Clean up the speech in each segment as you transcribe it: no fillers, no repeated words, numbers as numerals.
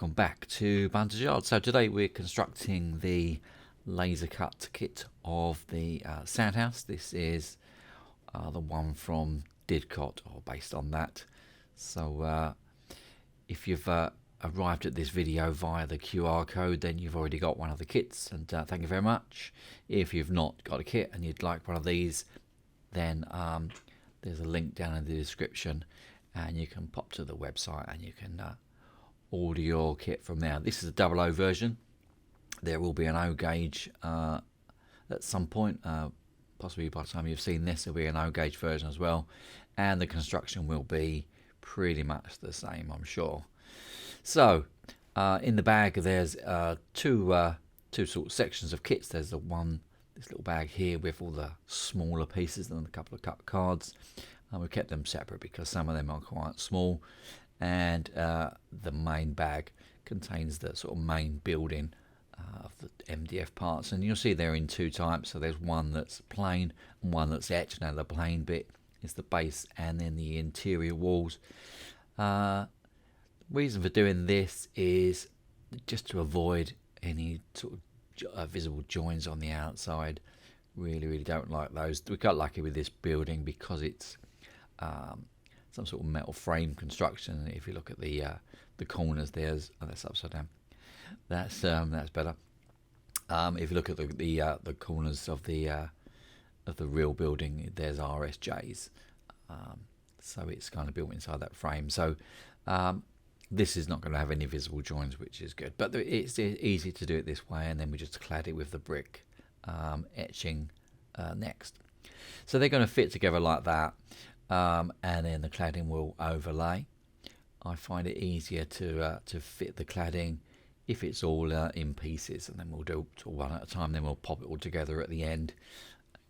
welcome back to Bunters Yard. So today we're constructing the laser cut kit of the sandhouse. This is the one from Didcot, or based on that. So if you've arrived at this video via the QR code, then you've already got one of the kits, and thank you very much. If you've not got a kit and you'd like one of these, then there's a link down in the description and you can pop to the website and you can order your kit from there. This is a 00 version. There will be an O gauge at some point, possibly by the time you've seen this there'll be an O gauge version as well, and the construction will be pretty much the same, I'm sure. So in the bag there's two sort of sections of kits. There's this little bag here with all the smaller pieces and a couple of cut cards. We've kept them separate because some of them are quite small, and the main bag contains the sort of main building of the MDF parts, and you'll see they're in two types. So there's one that's plain and one that's etched. Now the plain bit is the base and then the interior walls. Reason for doing this is just to avoid any sort of visible joins on the outside. Really don't like those. We got lucky with this building because it's some sort of metal frame construction. If you look at the corners, that's upside down. That's better. If you look at the corners of the real building, there's RSJs. So it's kind of built inside that frame. So this is not going to have any visible joins, which is good. But it's easy to do it this way, and then we just clad it with the brick etching next. So they're going to fit together like that. And then the cladding will overlay. I find it easier to fit the cladding if it's all in pieces, and then we'll do one at a time. Then we'll pop it all together at the end.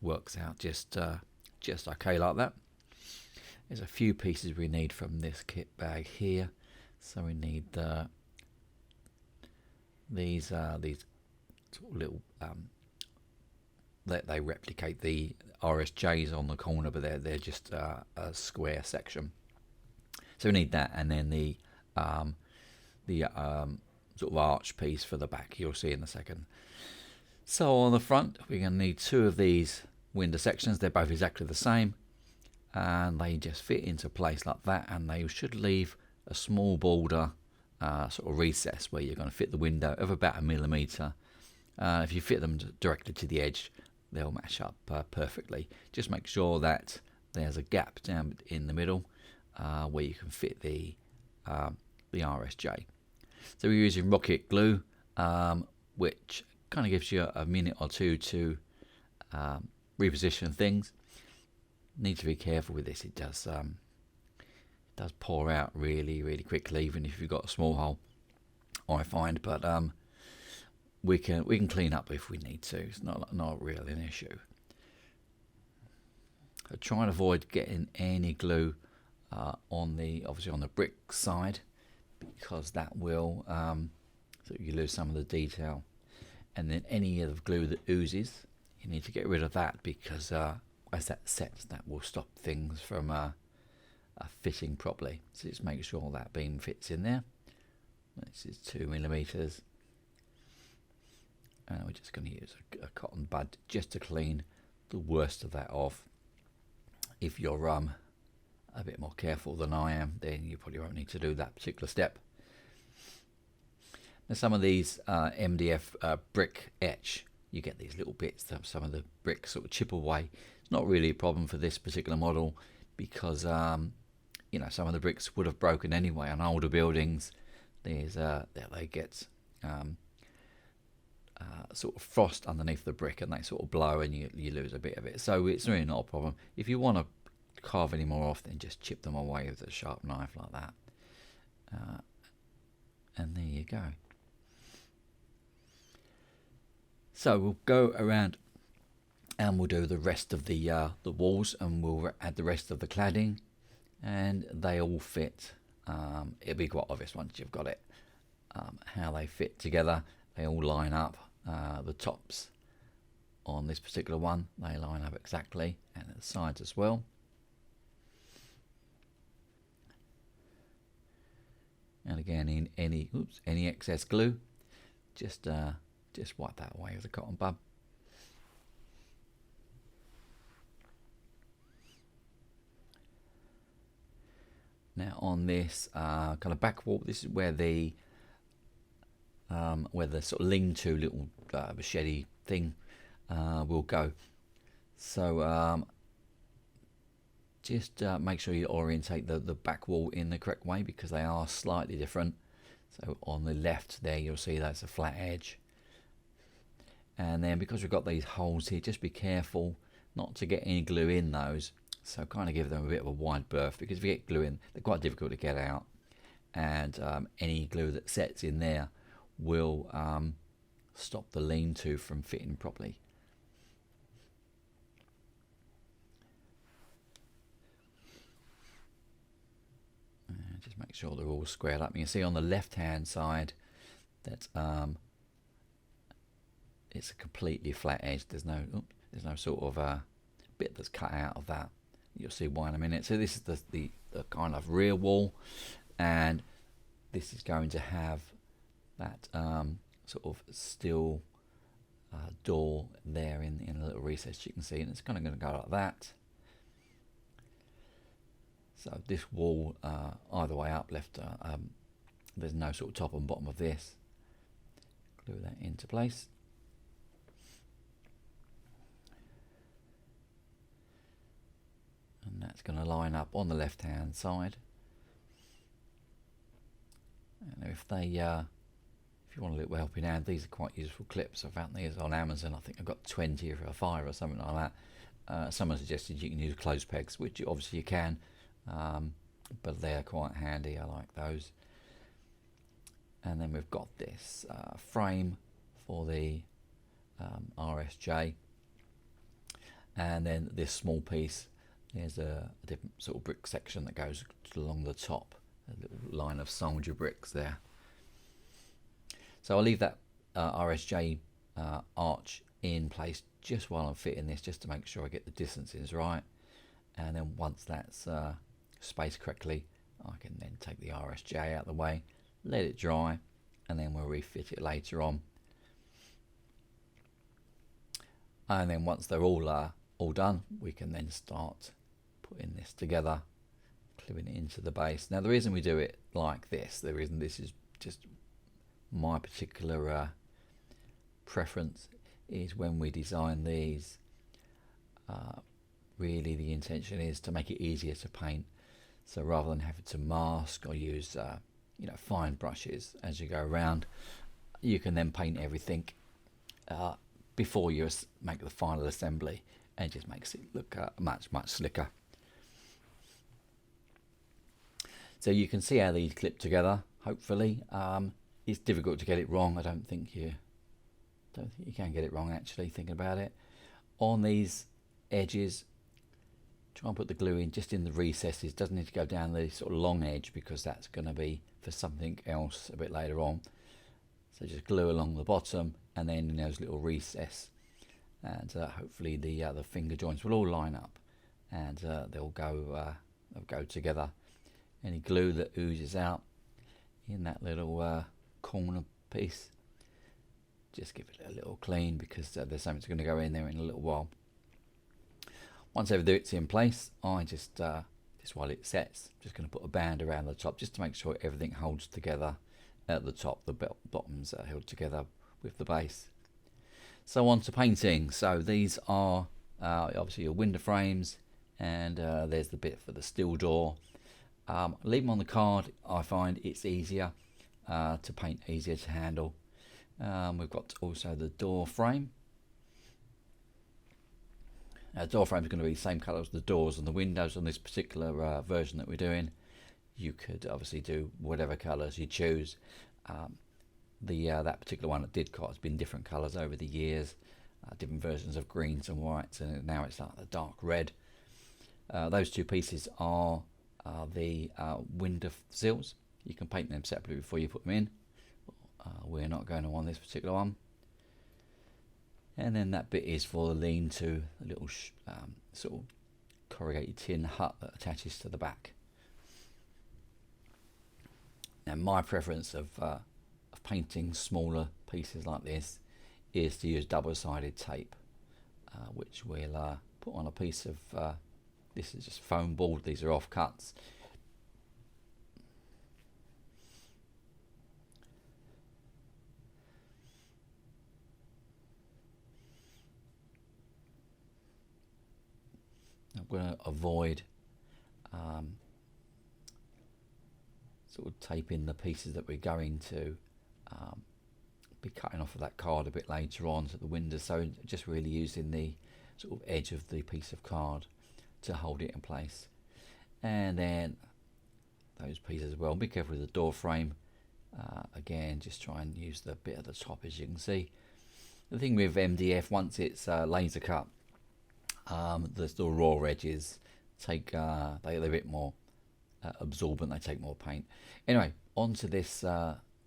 Works out just okay like that. There's a few pieces we need from this kit bag here. So we need these sort of little they replicate the RSJs on the corner, but they're just a square section. So we need that, and then the sort of arch piece for the back. You'll see in a second. So on the front, we're going to need two of these window sections. They're both exactly the same, and they just fit into place like that. And they should leave a small border, sort of recess, where you're going to fit the window of about 1 millimeter. If you fit them directly to the edge, they'll match up perfectly. Just make sure that there's a gap down in the middle where you can fit the RSJ. So we're using rocket glue, which kind of gives you a minute or two to reposition things. Need to be careful with this. It does pour out really quickly, even if you've got a small hole, I find. But we can clean up if we need to. It's not really an issue. So try and avoid getting any glue obviously on the brick side, because that will so you lose some of the detail. And then any of the glue that oozes, you need to get rid of that, because as that sets, that will stop things from fitting properly. So just make sure that beam fits in there. This is 2 millimeters. And we're just going to use a cotton bud just to clean the worst of that off. If you're a bit more careful than I am, then you probably won't need to do that particular step. Now some of these MDF brick etch, you get these little bits that some of the bricks sort of chip away. It's not really a problem for this particular model, because you know, some of the bricks would have broken anyway. On older buildings, they get sort of frost underneath the brick, and they sort of blow, and you lose a bit of it. So it's really not a problem. If you want to carve any more off, then just chip them away with a sharp knife like that. And there you go. So we'll go around and we'll do the rest of the walls, and we'll add the rest of the cladding, and they all fit. It'll be quite obvious once you've got it how they fit together. They all line up. The tops on this particular one, they line up exactly, and the sides as well. And again, in any excess glue, just wipe that away with a cotton bud. Now on this kind of back wall, this is where the sort of lean-to little machete thing will go. So just make sure you orientate the back wall in the correct way, because they are slightly different. So on the left there, you'll see that's a flat edge. And then because we've got these holes here, just be careful not to get any glue in those. So kind of give them a bit of a wide berth, because if you get glue in, they're quite difficult to get out. And any glue that sets in there will stop the lean-to from fitting properly. And just make sure they're all squared up. You can see on the left-hand side that it's a completely flat edge. There's no sort of bit that's cut out of that. You'll see why in a minute. So this is the kind of rear wall, and this is going to have that sort of steel door there in a little recess, you can see, and it's kind of going to go like that. So this wall, either way up, left, there's no sort of top and bottom of this. Glue that into place. And that's going to line up on the left hand side. And if you want a little helping hand, these are quite useful clips. I found these on Amazon. I think I've got 20 for a $5 or something like that. Someone suggested you can use clothes pegs, which obviously you can, but they're quite handy. I like those. And then we've got this frame for the RSJ, and then this small piece. There's a different sort of brick section that goes along the top, a little line of soldier bricks there. So I'll leave that RSJ arch in place just while I'm fitting this, just to make sure I get the distances right. And then once that's spaced correctly, I can then take the RSJ out of the way, let it dry, and then we'll refit it later on. And then once they're all done, we can then start putting this together, clipping it into the base. Now the reason we do it like this, the reason this is just my particular preference, is when we design these, really the intention is to make it easier to paint. So rather than having to mask or use fine brushes as you go around, you can then paint everything before you make the final assembly, and it just makes it look much slicker. So you can see how these clip together, hopefully. It's difficult to get it wrong. I don't think you can get it wrong, actually, thinking about it. On these edges, try and put the glue in just in the recesses. Doesn't need to go down the sort of long edge, because that's going to be for something else a bit later on. So just glue along the bottom, and then in those little recesses, and hopefully the finger joints will all line up, and they'll go together. Any glue that oozes out in that little corner piece, just give it a little clean, because there's something that's going to go in there in a little while. Once everything's in place, I just while it sets, just going to put a band around the top just to make sure everything holds together at the top. The bottoms are held together with the base. So on to painting. So these are obviously your window frames, and there's the bit for the steel door. Leave them on the card. I find it's easier to paint, easier to handle. We've got also the door frame. Door frame is going to be the same colour as the doors and the windows on this particular version that we're doing. You could obviously do whatever colours you choose. That particular one at Didcot has been different colours over the years, different versions of greens and whites, and now it's like the dark red. Those two pieces are the window sills. You can paint them separately before you put them in. We're not going to on this particular one. And then that bit is for the lean-to, a little sort of corrugated tin hut that attaches to the back. And my preference of painting smaller pieces like this is to use double-sided tape, which we'll put on a piece of, this is just foam board, these are offcuts. I'm going to avoid sort of taping the pieces that we're going to be cutting off of that card a bit later on to the window, so just really using the sort of edge of the piece of card to hold it in place. And then those pieces as well, be careful with the door frame. Again, just try and use the bit at the top, as you can see. The thing with MDF, once it's laser cut, the raw edges take they're a bit more absorbent, they take more paint. Anyway, onto this.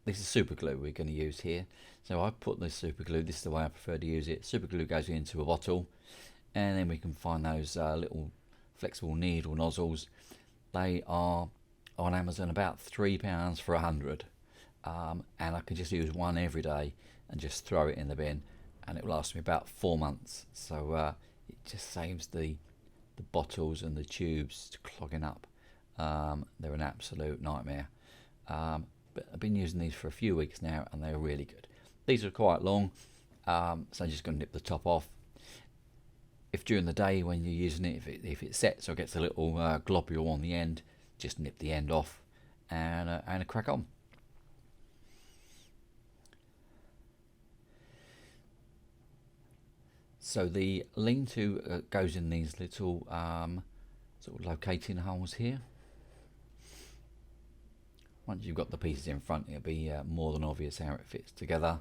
This is super glue we're going to use here. So I put this super glue, this is the way I prefer to use it. Super glue goes into a bottle, and then we can find those little flexible needle nozzles. They are on Amazon about £3 for 100, and I can just use one every day and just throw it in the bin, and it will last me about 4 months. So it just saves the bottles and the tubes clogging up. They're an absolute nightmare. But I've been using these for a few weeks now, and they're really good. These are quite long, so I'm just going to nip the top off. If during the day when you're using it, if it sets or gets a little globule on the end, just nip the end off and crack on. So the lean-to goes in these little sort of locating holes here. Once you've got the pieces in front, it'll be more than obvious how it fits together.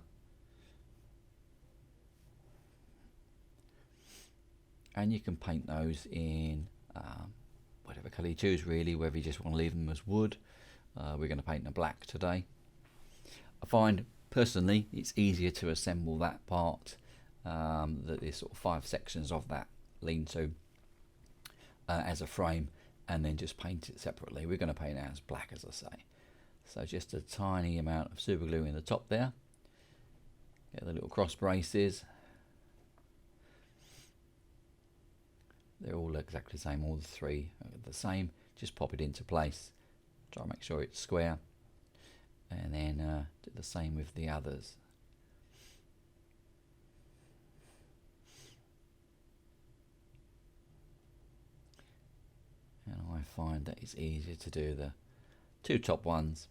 And you can paint those in whatever colour you choose, really, whether you just want to leave them as wood. We're going to paint them black today. I find, personally, it's easier to assemble that part, there's sort of 5 sections of that lean-to as a frame, and then just paint it separately. We're going to paint it as black, as I say. So just a tiny amount of super glue in the top there. Get the little cross braces. They're all exactly the same, all the 3 are the same. Just pop it into place. Try and make sure it's square. And then do the same with the others. And I find that it's easier to do the 2 top ones,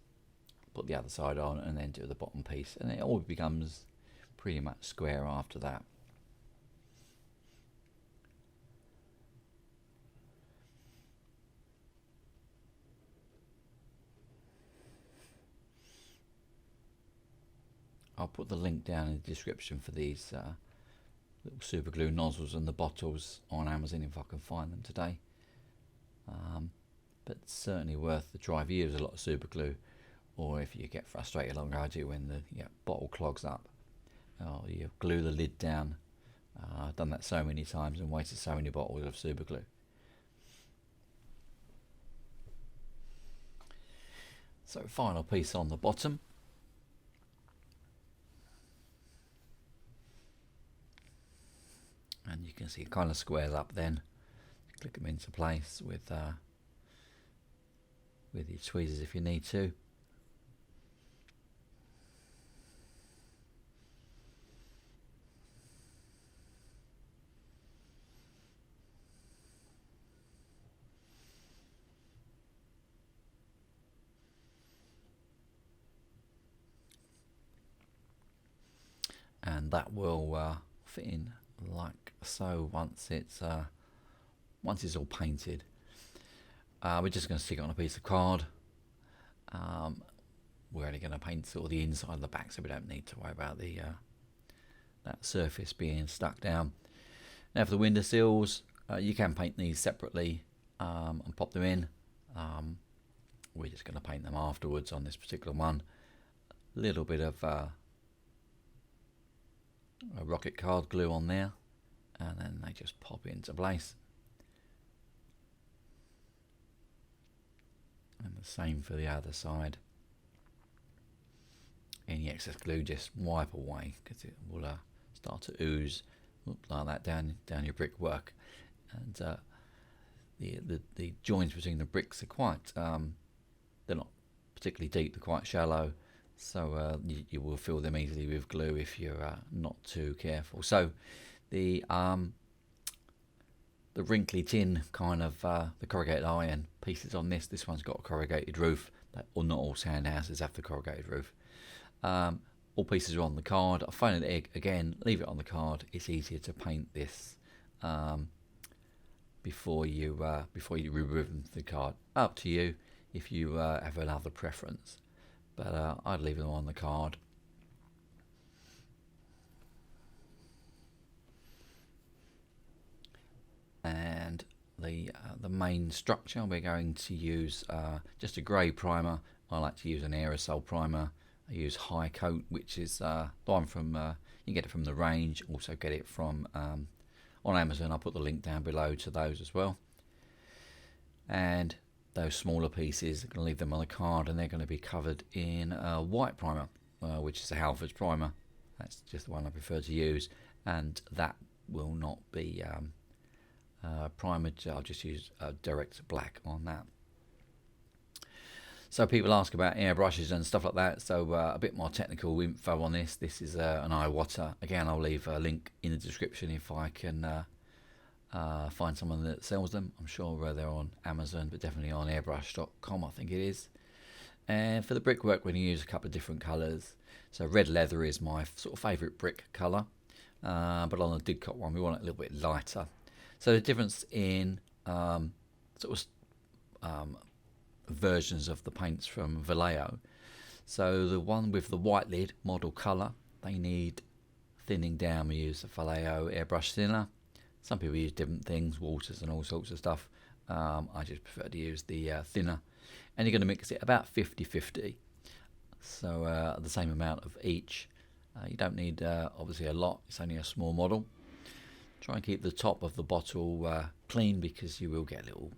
put the other side on, and then do the bottom piece, and it all becomes pretty much square after that. I'll put the link down in the description for these little super glue nozzles and the bottles on Amazon if I can find them today. But certainly worth the try if you use a lot of super glue, or if you get frustrated like I do when the bottle clogs up. You glue the lid down. I've done that so many times and wasted so many bottles of super glue. So final piece on the bottom. And you can see it kind of squares up then. Click them into place with your tweezers if you need to. And that will fit in like so once it's all painted. We're just going to stick it on a piece of card. We're only going to paint sort of the inside and the back, so we don't need to worry about the that surface being stuck down. Now for the windowsills, you can paint these separately and pop them in. We're just going to paint them afterwards on this particular one. A little bit of a rocket card glue on there, and then they just pop into place. And the same for the other side. any excess glue just wipe away, because it will start to ooze like that down your brickwork. And the joints between the bricks are quite they're not particularly deep, they're quite shallow, so you will fill them easily with glue if you're not too careful. So the wrinkly tin kind of the corrugated iron pieces on this one's got a corrugated roof. Or not all sand houses have the corrugated roof. All pieces are on the card. I find it again, leave it on the card. It's easier to paint this before you remove the card. Up to you if you have another preference, but I'd leave them on the card. And the main structure, we're going to use just a grey primer. I like to use an aerosol primer. I use High Coat, which is the one from you get it from the range. Also get it from on Amazon. I'll put the link down below to those as well. And those smaller pieces, I'm going to leave them on the card, and they're going to be covered in white primer, which is a Halford's primer. That's just the one I prefer to use, and that will not be primed. I'll just use direct black on that. So people ask about airbrushes and stuff like that, so a bit more technical info on this. This is an Iwata. Again, I'll leave a link in the description if I can find someone that sells them. I'm sure they're on Amazon, but definitely on airbrush.com, I think it is. And for the brickwork, we're going to use a couple of different colours. So red leather is my sort of favourite brick colour, but on the Didcot one, we want it a little bit lighter. So the difference in versions of the paints from Vallejo. So the one with the white lid, model colour, they need thinning down. We use the Vallejo airbrush thinner. Some people use different things, waters and all sorts of stuff. I just prefer to use the thinner. And you're going to mix it about 50-50. So the same amount of each. You don't need obviously a lot, it's only a small model. Try and keep the top of the bottle clean, because you will get little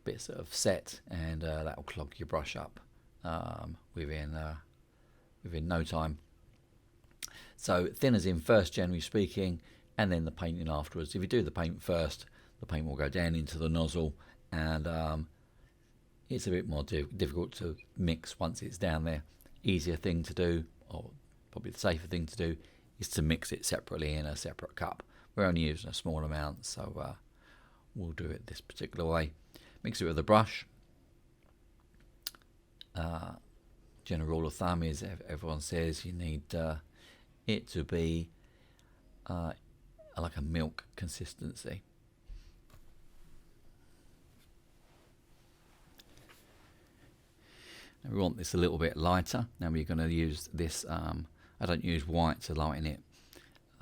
bits of set, and that will clog your brush up within no time. So thinners in first, generally speaking, and then the painting afterwards. If you do the paint first, the paint will go down into the nozzle, and it's a bit more difficult to mix once it's down there. Easier thing to do, or probably the safer thing to do, is to mix it separately in a separate cup. We're only using a small amount, so we'll do it this particular way. Mix it with a brush. General rule of thumb is everyone says you need it to be like a milk consistency. Now we want this a little bit lighter. Now we're going to use this. I don't use white to lighten it.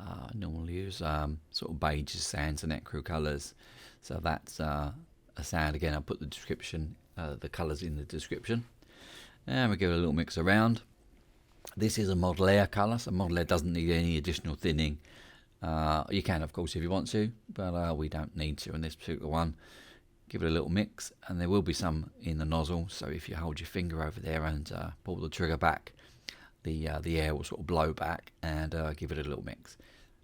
I normally use sort of beige sands and ecru colours. So that's a sand. Again, I'll put the description, the colours in the description. And we give it a little mix around. This is a Model Air colour, so Model Air doesn't need any additional thinning. You can, of course, if you want to, but we don't need to in this particular one. Give it a little mix, and there will be some in the nozzle, so if you hold your finger over there and pull the trigger back, the air will sort of blow back, and give it a little mix.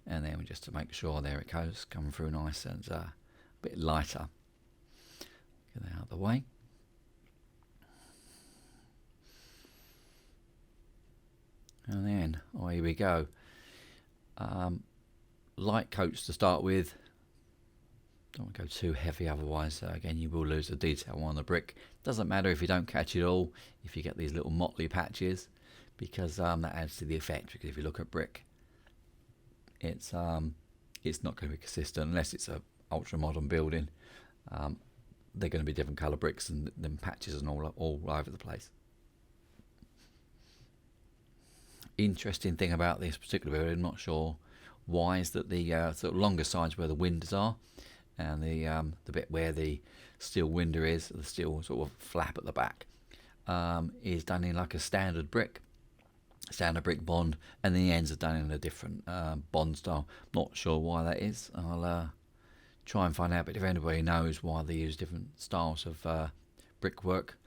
And then just to make sure, there it goes, coming through nice and a bit lighter. Get that out of the way. And then, here we go. Light coats to start with. Don't want to go too heavy, otherwise again you will lose the detail on the brick. Doesn't matter if you don't catch it all, if you get these little motley patches, because that adds to the effect. Because if you look at brick, it's not going to be consistent unless it's a ultra modern building. They're going to be different colour bricks, and then patches and all over the place. Interesting thing about this particular building, I'm not sure why, is that the sort of longer sides where the windows are, and the bit where the steel window is, the steel sort of flap at the back, is done in like a standard brick bond, and the ends are done in a different bond style. Not sure why that is. I'll try and find out, but if anybody knows why they use different styles of brickwork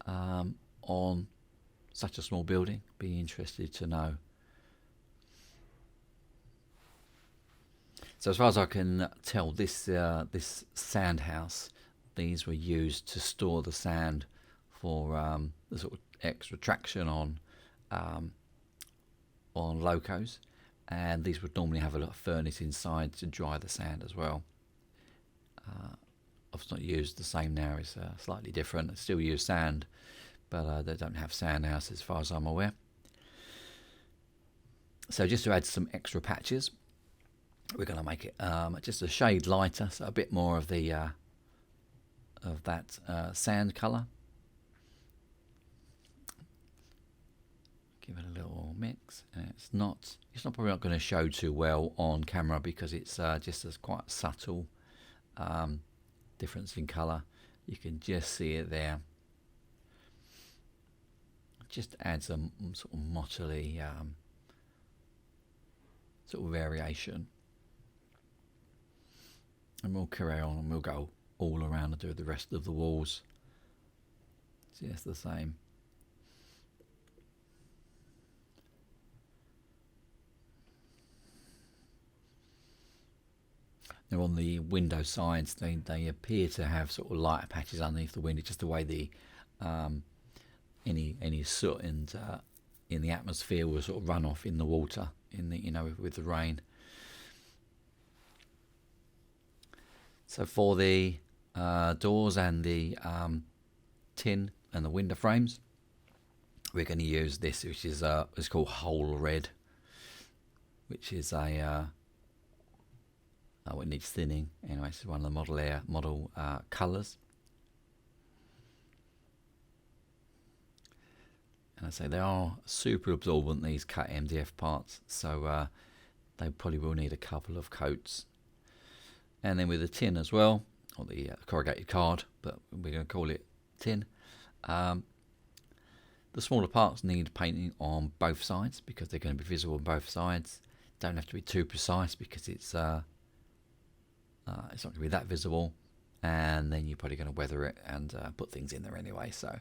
on such a small building. Be interested to know. So as far as I can tell, this sand house, these were used to store the sand for the sort of extra traction on locos, and these would normally have a little furnace inside to dry the sand as well. It's not used the same now, it's slightly different. They still use sand, but they don't have sand houses as far as I'm aware. So just to add some extra patches, we're going to make it just a shade lighter, so a bit more of the of that sand colour. Give it a little mix, and it's probably not going to show too well on camera because it's just as quite subtle difference in colour. You can just see it there. Just add some sort of mottly sort of variation, and we'll carry on and we'll go all around and do the rest of the walls just the same. Now on the window sides, they appear to have sort of lighter patches underneath the window, just the way the any soot and in the atmosphere will sort of run off in the water, in the with the rain. So for the doors and the tin and the window frames, we're going to use this, which is it's called Whole Red, which is a it needs thinning. Anyway, it's one of the model colours. And I say they are super absorbent, these cut MDF parts, so they probably will need a couple of coats. And then with the tin as well, or the corrugated card, but we're going to call it tin. The smaller parts need painting on both sides because they're going to be visible on both sides. Don't have to be too precise because it's not going to be that visible, and then you're probably going to weather it and put things in there anyway. So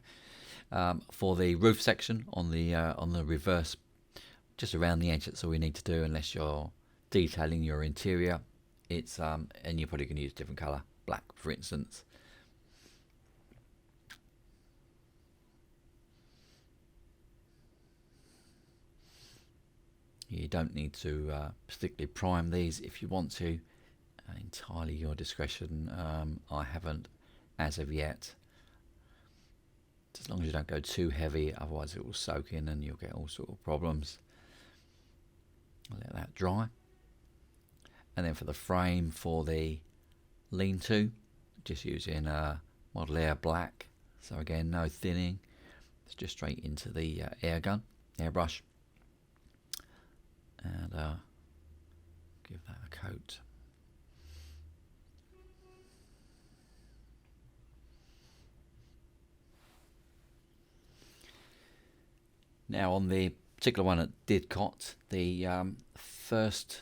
for the roof section on the reverse, just around the edge, that's all we need to do, unless you're detailing your interior. It's and you're probably going to use different colour, black for instance. You don't need to particularly prime these if you want to. Entirely your discretion. I haven't as of yet. As long as you don't go too heavy, otherwise it will soak in and you'll get all sort of problems. I'll let that dry. And then for the frame, for the lean-to, just using Model Air Black. So again, no thinning. It's just straight into the airbrush. And give that a coat. Now on the particular one at Didcot, the first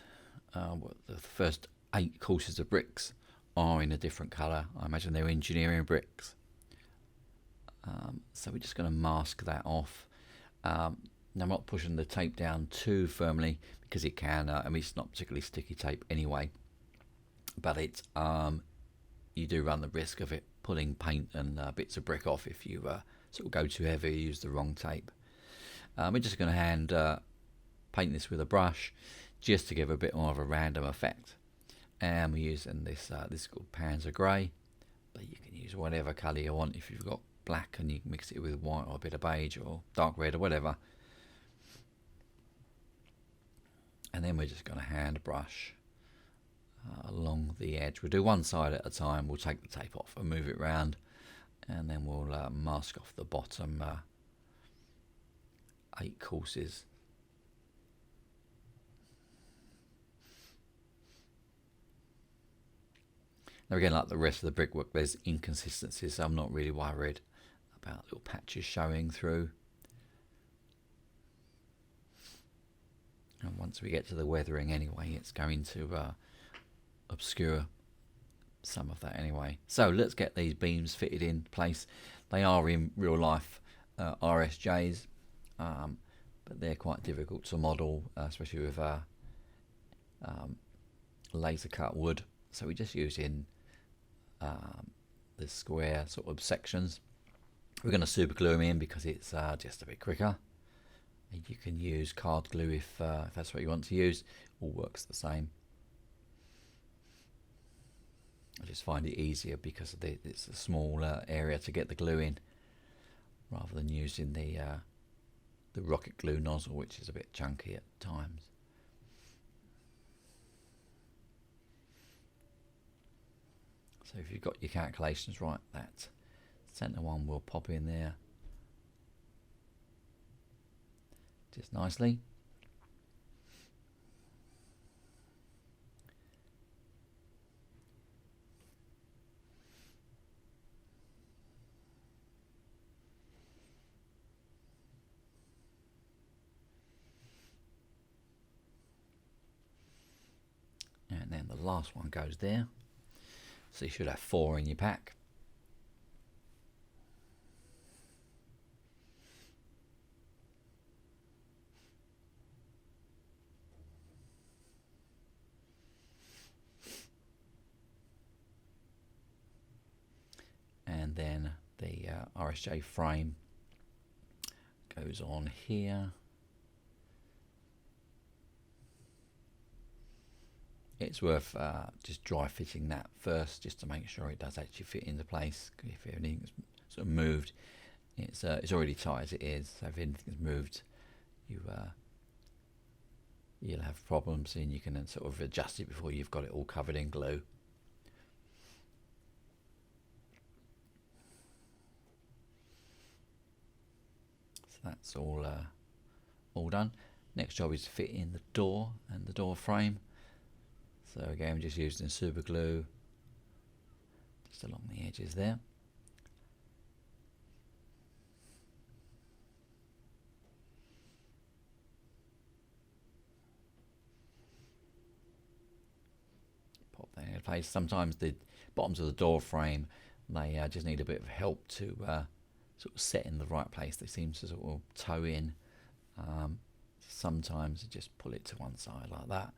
8 courses of bricks are in a different colour. I imagine they're engineering bricks. So we're just going to mask that off. Now I'm not pushing the tape down too firmly because it can, I mean it's not particularly sticky tape anyway, but it's you do run the risk of it pulling paint and bits of brick off if you sort of go too heavy or use the wrong tape. We're just going to hand paint this with a brush just to give a bit more of a random effect. And we're using this is called Panzer Grey, but you can use whatever colour you want. If you've got black and you can mix it with white or a bit of beige or dark red or whatever. And then we're just going to hand brush along the edge. We'll do one side at a time. We'll take the tape off and move it round, and then we'll mask off the bottom 8 courses. Now again, like the rest of the brickwork, there's inconsistencies, so I'm not really worried about little patches showing through. And once we get to the weathering anyway, it's going to obscure some of that anyway. So let's get these beams fitted in place. They are in real life RSJs. but they're quite difficult to model, especially with laser cut wood. So we're just using the square sort of sections. We're going to super glue them in because it's just a bit quicker. You can use card glue if that's what you want to use. All works the same. I just find it easier because it's a smaller area to get the glue in, rather than using the rocket glue nozzle, which is a bit chunky at times. So if you've got your calculations right, that centre one will pop in there just nicely. And then the last one goes there. So you should have 4 in your pack. And then the RSJ frame goes on here. It's worth just dry fitting that first, just to make sure it does actually fit into place. If anything's sort of moved, it's already tight as it is. So if anything's moved, you'll have problems, and you can then sort of adjust it before you've got it all covered in glue. So that's all done. Next job is to fit in the door and the door frame. So again, we're just using super glue just along the edges there. Pop that in place. Sometimes the bottoms of the door frame, they just need a bit of help to sort of set in the right place. They seem to sort of toe in. Sometimes you just pull it to one side like that,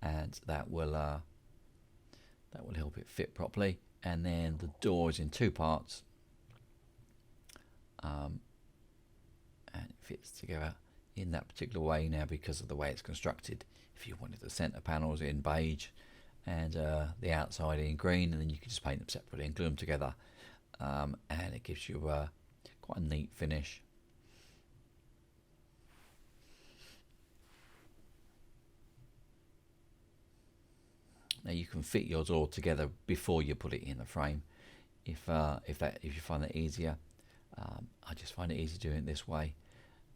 and that will help it fit properly. And then the door is in 2 parts, and it fits together in that particular way now because of the way it's constructed. If you wanted the centre panels in beige and the outside in green, and then you can just paint them separately and glue them together, and it gives you quite a neat finish. Now you can fit your door together before you put it in the frame, if you find that easier. I just find it easy doing it this way,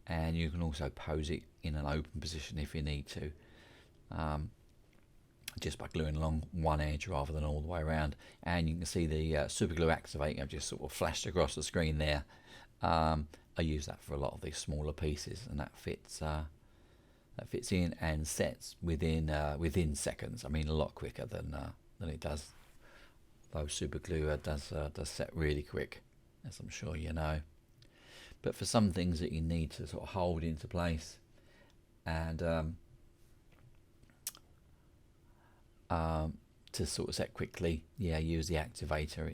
and you can also pose it in an open position if you need to, just by gluing along one edge rather than all the way around. And you can see the super glue activating. I've just sort of flashed across the screen there. I use that for a lot of these smaller pieces, and that fits in and sets within seconds. I mean, a lot quicker than it does. Though super glue does set really quick, as I'm sure you know. But for some things that you need to sort of hold into place and to sort of set quickly, yeah, use the activator.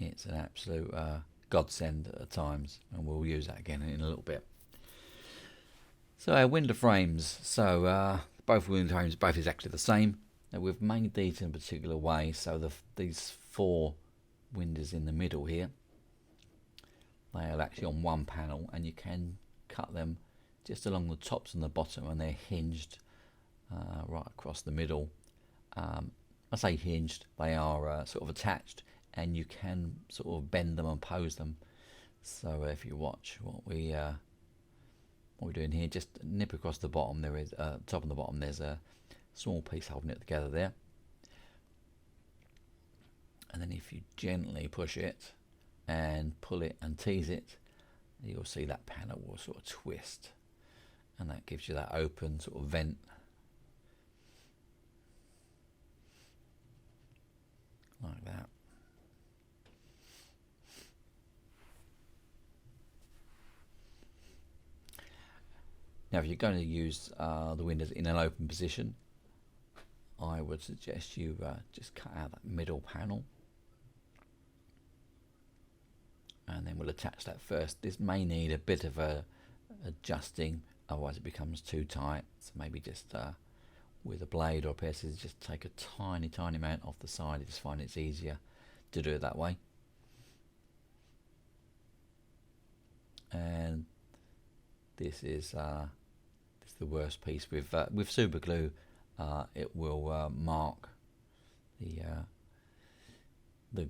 It's an absolute godsend at times, and we'll use that again in a little bit. So our window frames, both window frames, both exactly the same. Now we've made these in a particular way, so these 4 windows in the middle here, they are actually on one panel, and you can cut them just along the tops and the bottom, and they're hinged right across the middle. I say hinged, they are sort of attached, and you can sort of bend them and pose them. So if you watch what we're doing here, just nip across the bottom. There is top and the bottom. There's a small piece holding it together there, and then if you gently push it and pull it and tease it, you'll see that panel will sort of twist, and that gives you that open sort of vent. Like that. Now if you're going to use the windows in an open position, I would suggest you just cut out that middle panel, and then we'll attach that first. This may need a bit of adjusting, otherwise it becomes too tight, so maybe just with a blade or a pair of scissors, just take a tiny amount off the side. I just find it's easier to do it that way. And this is the worst piece. With super glue, it will mark the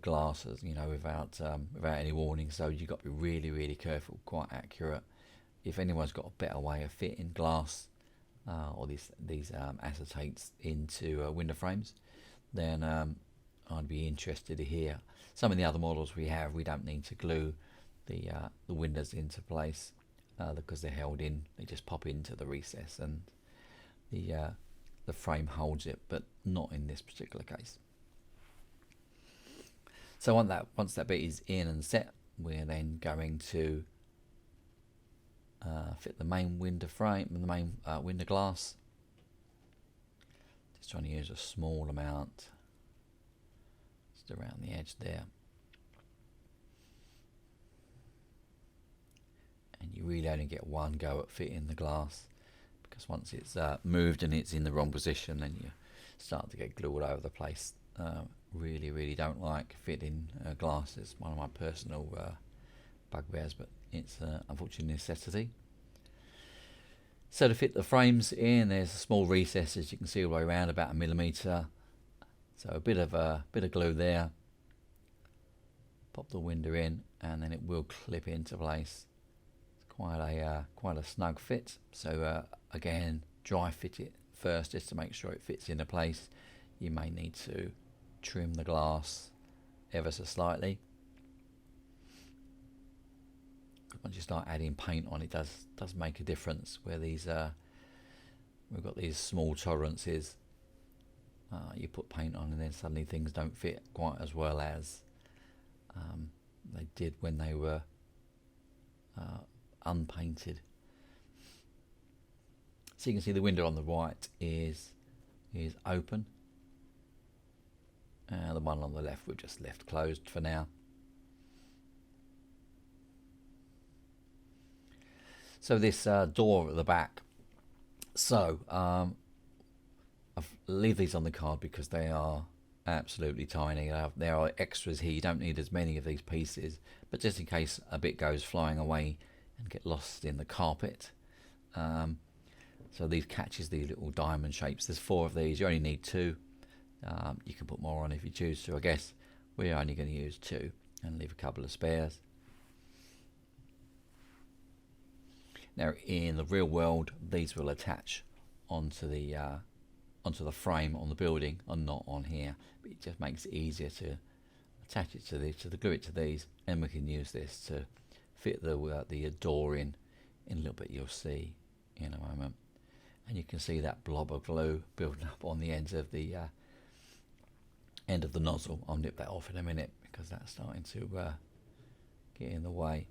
glasses, you know, without any warning. So you've got to be really careful, quite accurate. If anyone's got a better way of fitting glass or these acetates into window frames, then I'd be interested to hear. Some of the other models we have, we don't need to glue the windows into place because they're held in. They just pop into the recess and the frame holds it, but not in this particular case. So once that bit is in and set, we're then going to fit the main window frame, the main window glass. Just trying to use a small amount just around the edge there. And you really only get one go at fitting the glass, because once it's moved and it's in the wrong position, then you start to get glue all over the place. Really don't like fitting glass. It's one of my personal bugbears, but it's unfortunately a necessity. So to fit the frames in, there's a small recess, as you can see, all the way around, about 1 millimeter. So a bit of glue there. Pop the window in, and then it will clip into place. It's quite a snug fit. So again, dry fit it first just to make sure it fits into place. You may need to trim the glass ever so slightly. Once you start adding paint on, it does make a difference. Where these we've got these small tolerances, you put paint on and then suddenly things don't fit quite as well as they did when they were unpainted. So you can see the window on the right is open, and the one on the left we've just left closed for now. So this door at the back, so I'll leave these on the card because they are absolutely tiny. There are extras here. You don't need as many of these pieces, but just in case a bit goes flying away and get lost in the carpet. So these catches, these little diamond shapes, there's 4 of these. You only need 2. You can put more on if you choose to. I guess we're only going to use 2 and leave a couple of spares. Now in the real world, these will attach onto the frame on the building and not on here, but it just makes it easier to attach it to glue it to these, and we can use this to fit the door in a little bit. You'll see in a moment, and you can see that blob of glue building up on the ends of the end of the nozzle. I'll nip that off in a minute because that's starting to get in the way.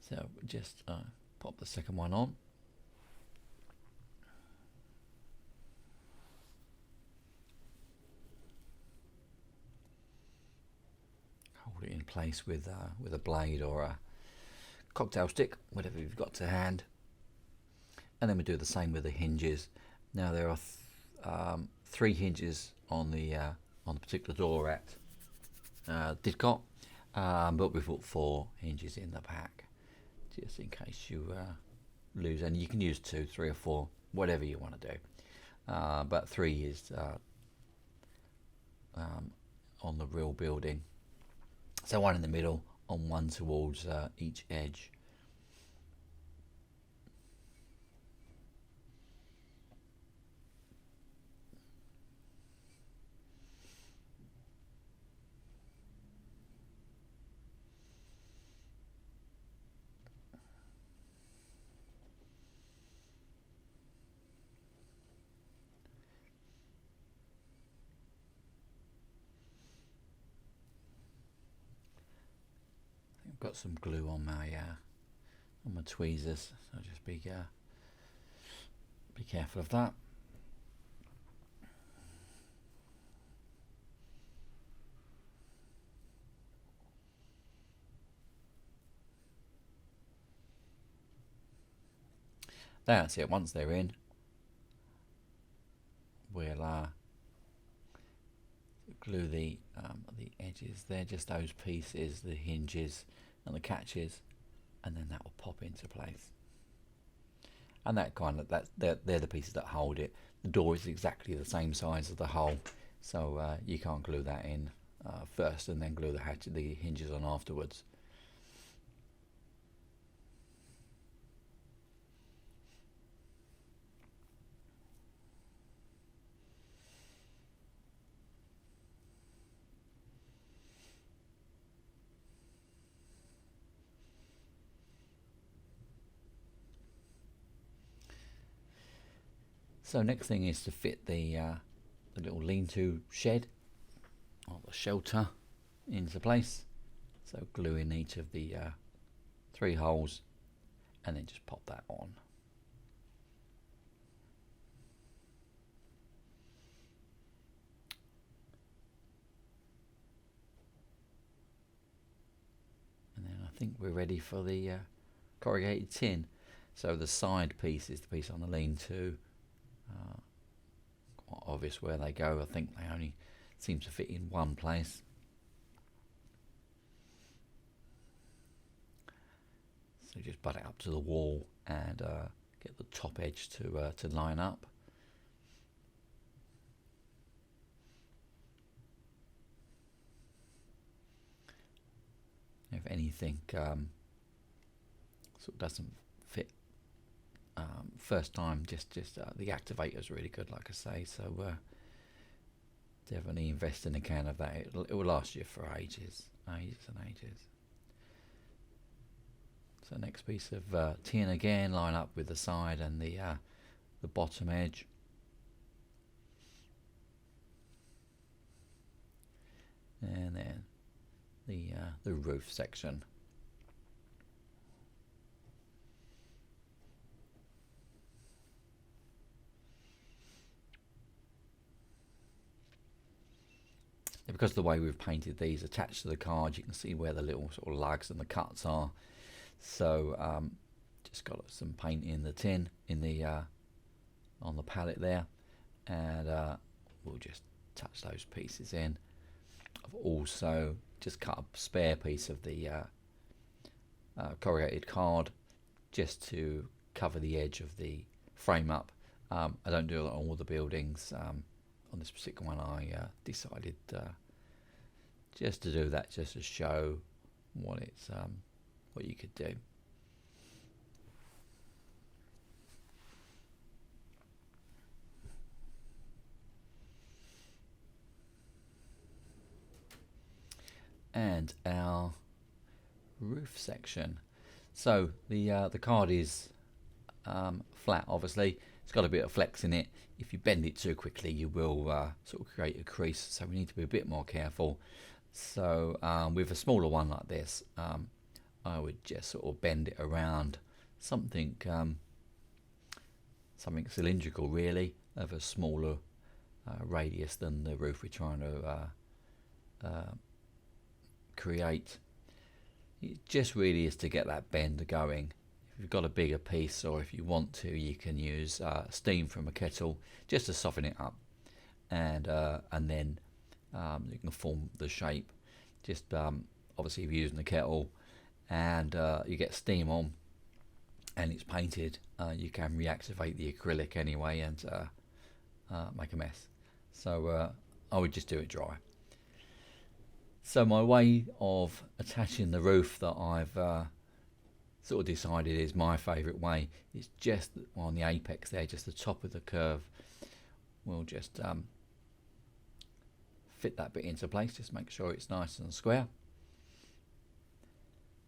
So just pop the second one on. Hold it in place with a blade or a cocktail stick, whatever you've got to hand. And then we do the same with the hinges. Now there are 3 hinges on the particular door at Didcot, but we've put 4 hinges in the back, just in case you lose. And you can use 2, 3 or 4, whatever you want to do, but 3 is on the real building. So 1 in the middle and 1 towards each edge. got some glue on my tweezers, so just be careful of that. That's it. Once they're in, we'll glue the edges there, just those pieces, the hinges and the catches, and then that will pop into place. And that they're the pieces that hold it. The door is exactly the same size as the hole, so you can't glue that in first and then glue the hinges on afterwards. So next thing is to fit the little lean-to shed or the shelter into place. So glue in each of the 3 holes and then just pop that on. And then I think we're ready for the corrugated tin. So the side piece is the piece on the lean-to. Quite obvious where they go. I think they only seem to fit in one place. So just butt it up to the wall and get the top edge to line up. If anything sort of doesn't fit first time, just the activator is really good, like I say, so definitely invest in a can of that. It will last you for ages and ages. So next piece of tin again, line up with the side and the bottom edge. And then the roof section. Because of the way we've painted these attached to the card, you can see where the little sort of lugs and the cuts are. So just got some paint in the tin, in the on the palette there, and we'll just touch those pieces in. I've also just cut a spare piece of the corrugated card just to cover the edge of the frame up. I don't do it on all the buildings. On this particular one, I decided just to do that, just to show what you could do. And our roof section. So the card is flat, obviously. It's got a bit of flex in it. If you bend it too quickly, you will sort of create a crease, so we need to be a bit more careful. So with a smaller one like this, I would just sort of bend it around something cylindrical, really, of a smaller radius than the roof we're trying to create. It just really is to get that bend going. If you've got a bigger piece, or if you want to, you can use steam from a kettle just to soften it up, and then you can form the shape. Just obviously, if you're using the kettle and you get steam on and it's painted, you can reactivate the acrylic anyway and make a mess. So I would just do it dry. So my way of attaching the roof that I've sort of decided is my favourite way is just on the apex there, just the top of the curve. We'll just fit that bit into place, just make sure it's nice and square,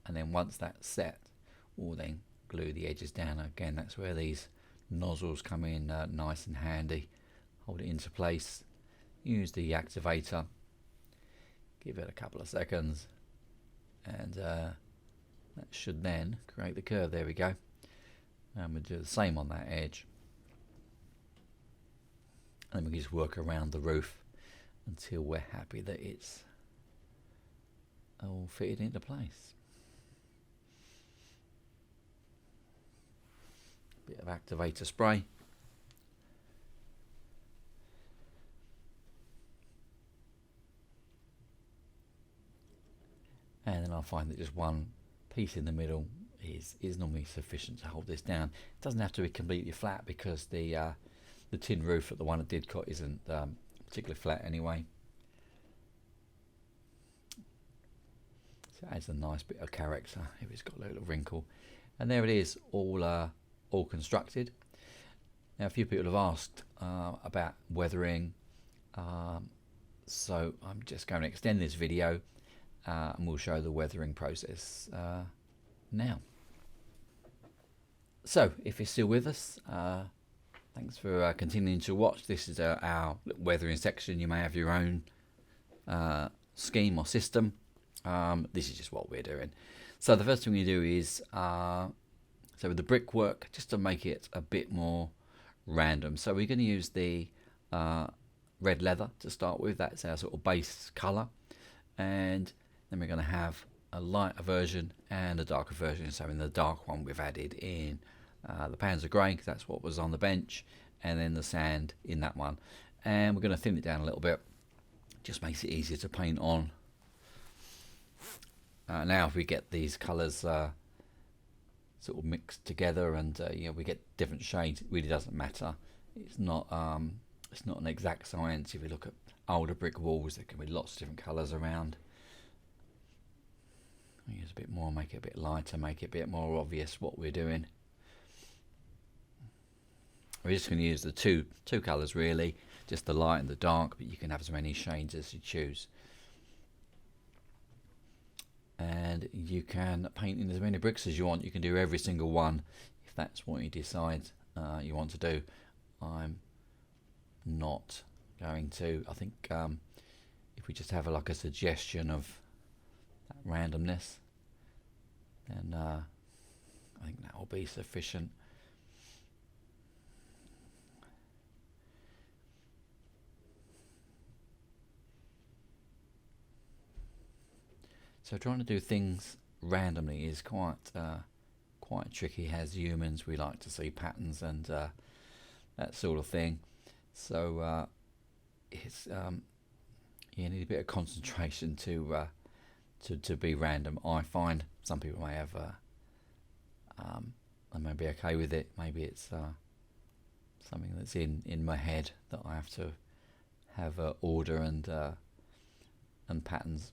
and then once that's set, we'll then glue the edges down. Again, that's where these nozzles come in nice and handy. Hold it into place, use the activator, give it a couple of seconds, and That should then create the curve. There we go. And we'll do the same on that edge. And then we can just work around the roof until we're happy that it's all fitted into place. Bit of activator spray. And then I'll find that just one piece in the middle is normally sufficient to hold this down. It doesn't have to be completely flat because the tin roof at the one at Didcot isn't particularly flat anyway. So it adds a nice bit of character if it's got a little wrinkle. And there it is, all constructed. Now a few people have asked about weathering, so I'm just going to extend this video and we'll show the weathering process now. So if you're still with us, thanks for continuing to watch. This is our weathering section. You may have your own scheme or system. This is just what we're doing. So the first thing we do is so with the brickwork, just to make it a bit more random. So we're going to use the red leather to start with. That's our sort of base colour. And then we're going to have a lighter version and a darker version. So in the dark one we've added in the pans of grey, because that's what was on the bench, and then the sand in that one. And we're going to thin it down a little bit. Just makes it easier to paint on. Now if we get these colours sort of mixed together and you know, we get different shades, it really doesn't matter. It's not an exact science. If you look at older brick walls, there can be lots of different colours around. Use a bit more, make it a bit lighter, make it a bit more obvious what we're doing. We're just going to use the two colours really, just the light and the dark, but you can have as many shades as you choose. And you can paint in as many bricks as you want. You can do every single one if that's what you decide you want to do. I'm not going to. I think if we just have like a suggestion of that randomness, then I think that will be sufficient. So trying to do things randomly is quite tricky. As humans, we like to see patterns and that sort of thing. So it's you need a bit of concentration to be random. I find some people may have they may be okay with it. Maybe it's something that's in my head that I have to have order and patterns.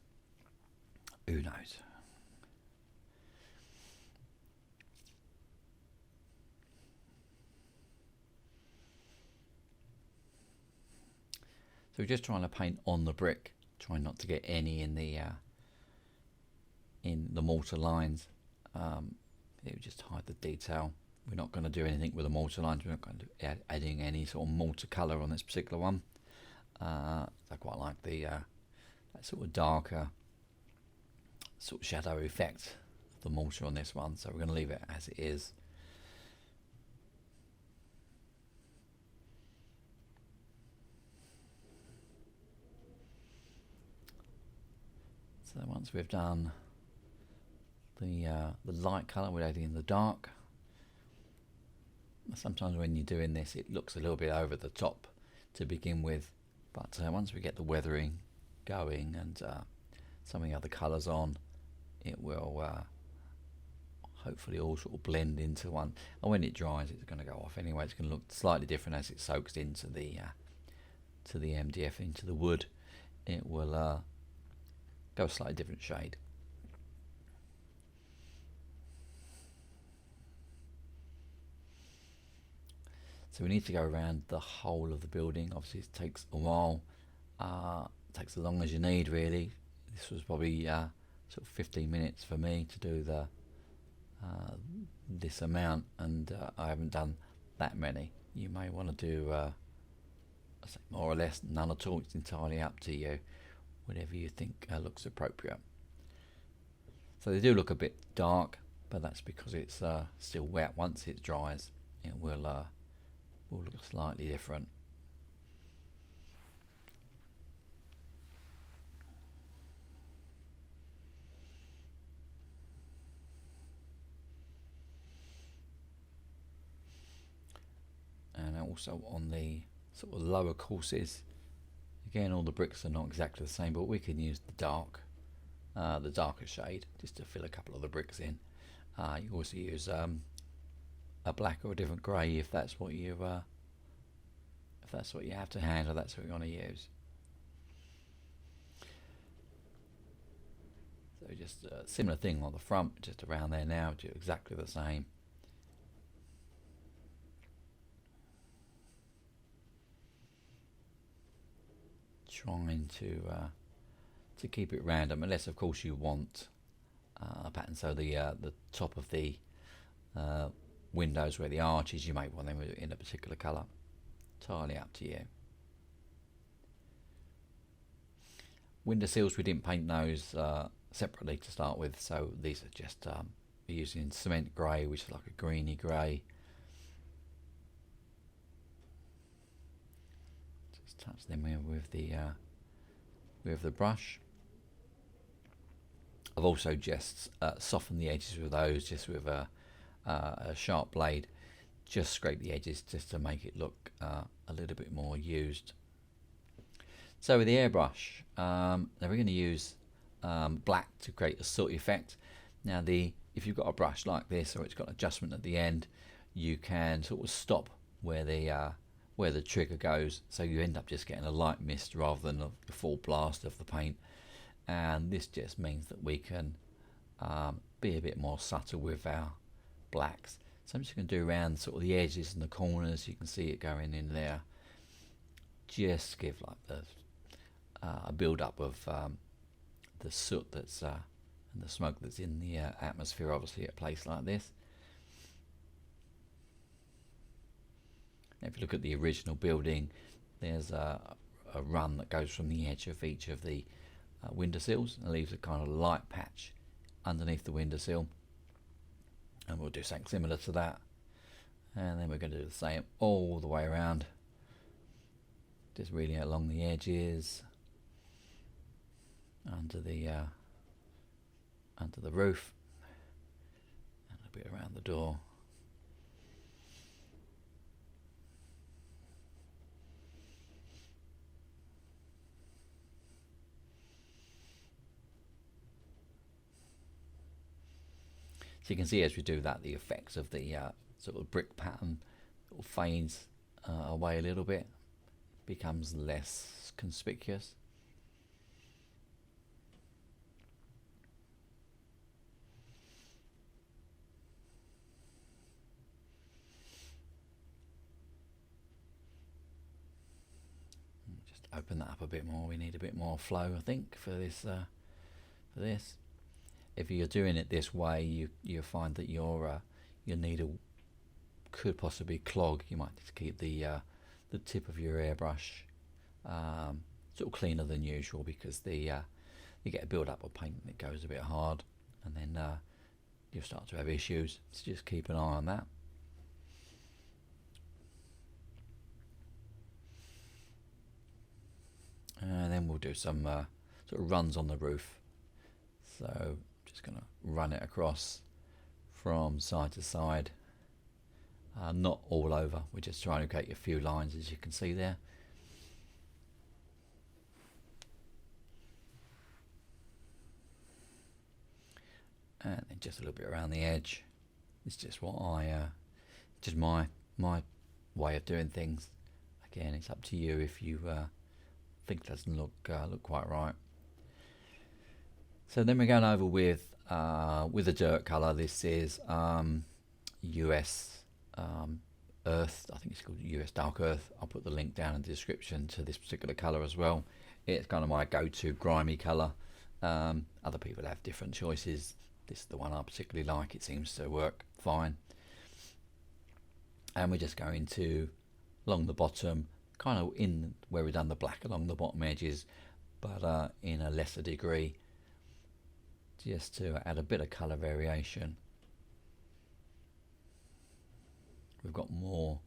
Who knows? So we're just trying to paint on the brick, trying not to get any in the mortar lines. It would just hide the detail. We're not going to do anything with the mortar lines. We're not going to be adding any sort of mortar colour on this particular one. I quite like the that sort of darker sort of shadow effect of the mortar on this one, so we're going to leave it as it is. So once we've done the light colour, we're adding in the dark. Sometimes when you're doing this it looks a little bit over the top to begin with, but once we get the weathering going and some of the other colours on, it will hopefully all sort of blend into one. And when it dries, it's going to go off anyway. It's going to look slightly different as it soaks into the MDF, into the wood. It will go a slightly different shade. So we need to go around the whole of the building. Obviously it takes a while. It takes as long as you need really. This was probably sort of 15 minutes for me to do the this amount, and I haven't done that many. You may want to do I say more or less none at all. It's entirely up to you, whatever you think looks appropriate. So they do look a bit dark, but that's because it's still wet. Once it dries, it will look slightly different. And also on the sort of lower courses, again, all the bricks are not exactly the same, but we can use the darker shade just to fill a couple of the bricks in. You also use a black or a different grey if that's what you have to hand, or that's what you want to use. So just a similar thing on the front, just around there now, do exactly the same. Trying to keep it random, unless of course you want a pattern. So the top of the windows where the arch is, you might want them in a particular colour. Entirely up to you. Window sills, we didn't paint those separately to start with, so these are just using cement grey, which is like a greeny grey. Just touch them with the brush. I've also just softened the edges with those, just with a sharp blade. Just scrape the edges just to make it look a little bit more used. So with the airbrush, now we're going to use black to create a soot effect. Now if you've got a brush like this, or it's got adjustment at the end, you can sort of stop where the trigger goes, so you end up just getting a light mist rather than the full blast of the paint. And this just means that we can be a bit more subtle with our blacks. So I'm just going to do around sort of the edges and the corners. You can see it going in there. Just give like a build up of the soot that's and the smoke that's in the atmosphere, obviously, at a place like this. Now, if you look at the original building, there's a run that goes from the edge of each of the windowsills and leaves a kind of light patch underneath the windowsill. And we'll do something similar to that, and then we're going to do the same all the way around, just really along the edges, under the roof, and a bit around the door. So you can see as we do that, the effects of the sort of brick pattern sort of fades away a little bit, becomes less conspicuous. Just open that up a bit more. We need a bit more flow, I think, for this. If you're doing it this way, you find that your needle could possibly clog. You might need to keep the tip of your airbrush sort of cleaner than usual, because you get a build up of paint and it goes a bit hard, and then you'll start to have issues. So just keep an eye on that. And then we'll do some sort of runs on the roof. So just going to run it across from side to side, not all over. We're just trying to create a few lines, as you can see there. And then just a little bit around the edge. It's just what just my way of doing things. Again, it's up to you if you think it doesn't look quite right. So then we're going over with a dirt colour. This is US Earth. I think it's called US Dark Earth. I'll put the link down in the description to this particular colour as well. It's kind of my go-to grimy colour. Other people have different choices. This is the one I particularly like. It seems to work fine. And we're just going to, along the bottom, kind of in where we've done the black along the bottom edges, but in a lesser degree, just to add a bit of colour variation. We've got more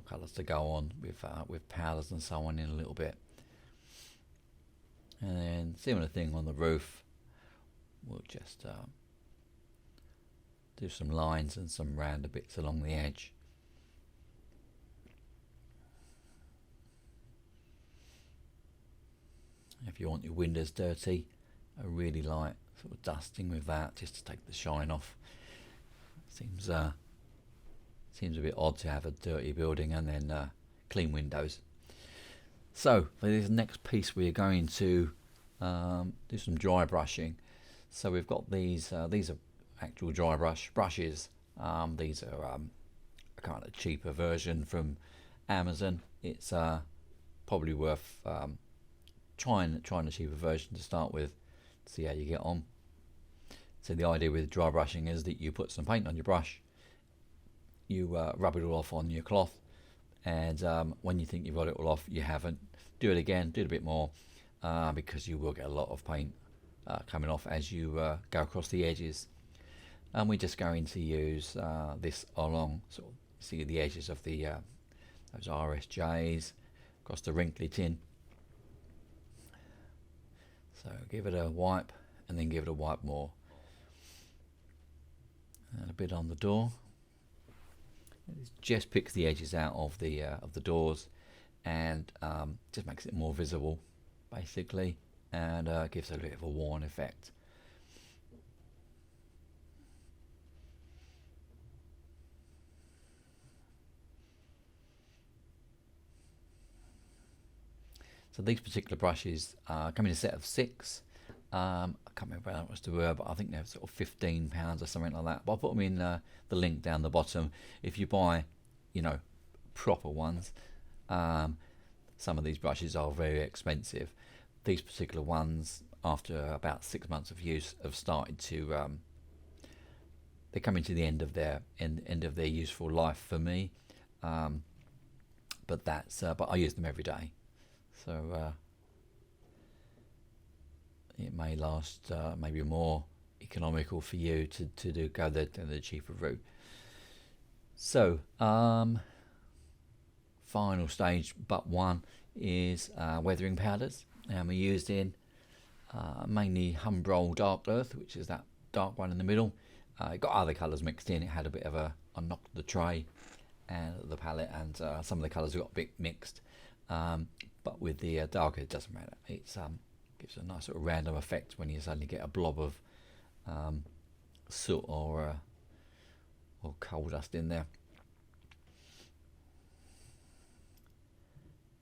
colours to go on with powders and so on in a little bit. And then similar thing on the roof. We'll just do some lines and some rounder bits along the edge. If you want your windows dirty, a really light sort of dusting with that, just to take the shine off. Seems a bit odd to have a dirty building and then clean windows. So for this next piece, we're going to do some dry brushing. So we've got these are actual dry brushes. These are a kind of cheaper version from Amazon. It's probably worth trying a cheaper version to start with, to see how you get on. So the idea with dry brushing is that you put some paint on your brush, you rub it all off on your cloth, and when you think you've got it all off, you haven't. Do it again, do it a bit more, because you will get a lot of paint coming off as you go across the edges. And we're just going to use this along, sort of see the edges of the those RSJs across the wrinkly tin. So give it a wipe and then give it a wipe more. And a bit on the door. It just picks the edges out of the doors and just makes it more visible, basically, and gives a bit of a worn effect. So these particular brushes come in a set of 6. I can't remember how much they were, but I think they're sort of £15 or something like that. But I'll put them in the link down the bottom. If you buy, proper ones, some of these brushes are very expensive. These particular ones, after about 6 months of use, have started to they're coming to the end of their useful life for me. But I use them every day, so it may last maybe more economical for you to go the cheaper route. So final stage but one is weathering powders, and we're using mainly Humbrol Dark Earth, which is that dark one in the middle. It got other colours mixed in. It had a bit of I knocked the tray and the palette, and some of the colours got a bit mixed, but with the darker it doesn't matter. It's gives a nice sort of random effect when you suddenly get a blob of soot or coal dust in there.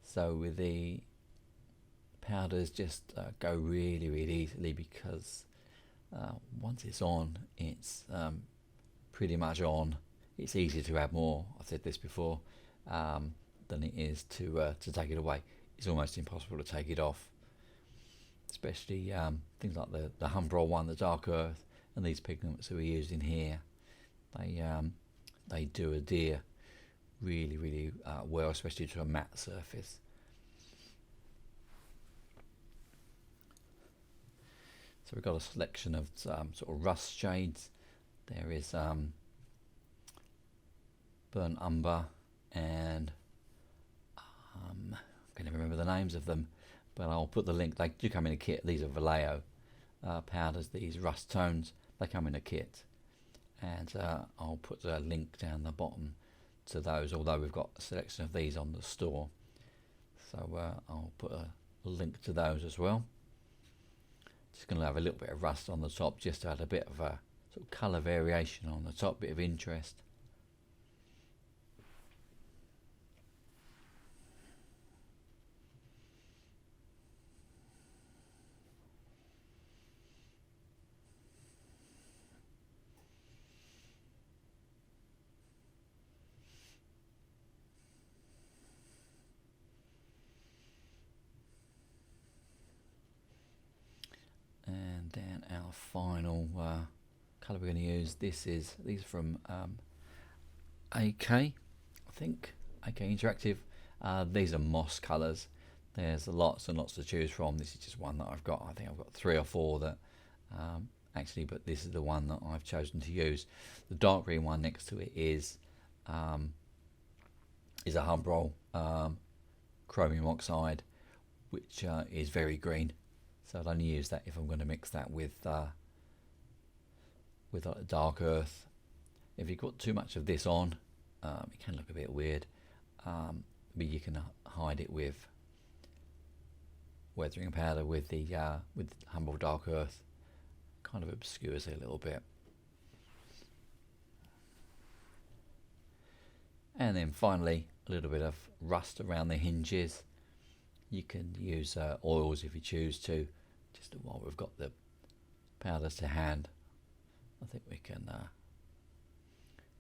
So with the powders, just go really easily, because once it's on, it's pretty much on. It's easier to add more, I've said this before, than it is to take it away. It's almost impossible to take it off, especially things like the Humbrol one, the Dark Earth, and these pigments that we're using here. They do adhere really well, especially to a matte surface. So we've got a selection of sort of rust shades. There is burnt umber, and I can never remember the names of them, but I'll put the link. They do come in a kit. These are Vallejo powders, these rust tones. They come in a kit, and I'll put a link down the bottom to those, although we've got a selection of these on the store. So I'll put a link to those as well. Just going to have a little bit of rust on the top, just to add a bit of a sort of colour variation on the top, bit of interest. And then our final colour we're going to use, these are from AK, I think, AK Interactive. These are moss colours. There's lots and lots to choose from. This is just one that I've got. I think I've got 3 or 4 that actually, but this is the one that I've chosen to use. The dark green one next to it is a Humbrol chromium oxide, which is very green. So I'll only use that if I'm going to mix that with like dark earth. If you've got too much of this on, it can look a bit weird, but you can hide it with weathering powder with the Humbrol dark earth. Kind of obscures it a little bit. And then finally, a little bit of rust around the hinges. You can use oils if you choose to. Just while we've got the powders to hand, I think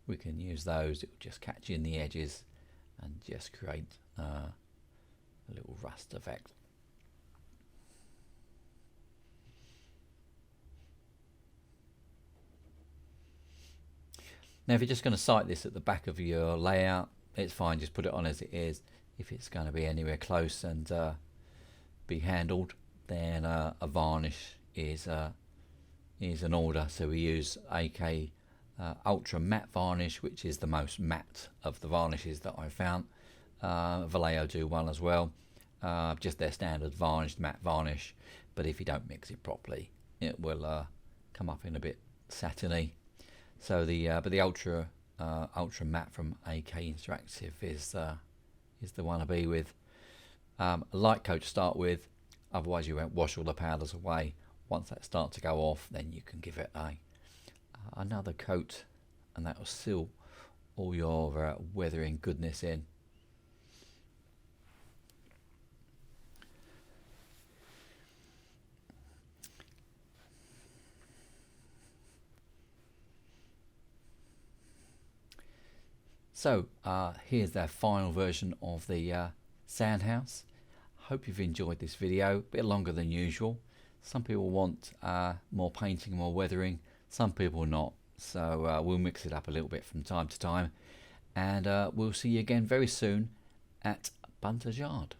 we can use those. It will just catch in the edges and just create a little rust effect. Now, if you're just going to site this at the back of your layout, it's fine. Just put it on as it is. If it's going to be anywhere close and be handled, then a varnish is in order. So we use AK Ultra Matte Varnish, which is the most matte of the varnishes that I found. Vallejo do one as well. Just their standard varnished matte varnish. But if you don't mix it properly, it will come up in a bit satiny. So but the ultra matte from AK Interactive is the one to be with. A light coat to start with, otherwise you won't wash all the powders away. Once that starts to go off, then you can give it another coat, and that will seal all your weathering goodness in. So here's their final version of the sand house. Hope you've enjoyed this video. A bit longer than usual. Some people want more painting, more weathering. Some people not. So we'll mix it up a little bit from time to time. And we'll see you again very soon at Bunters Yard.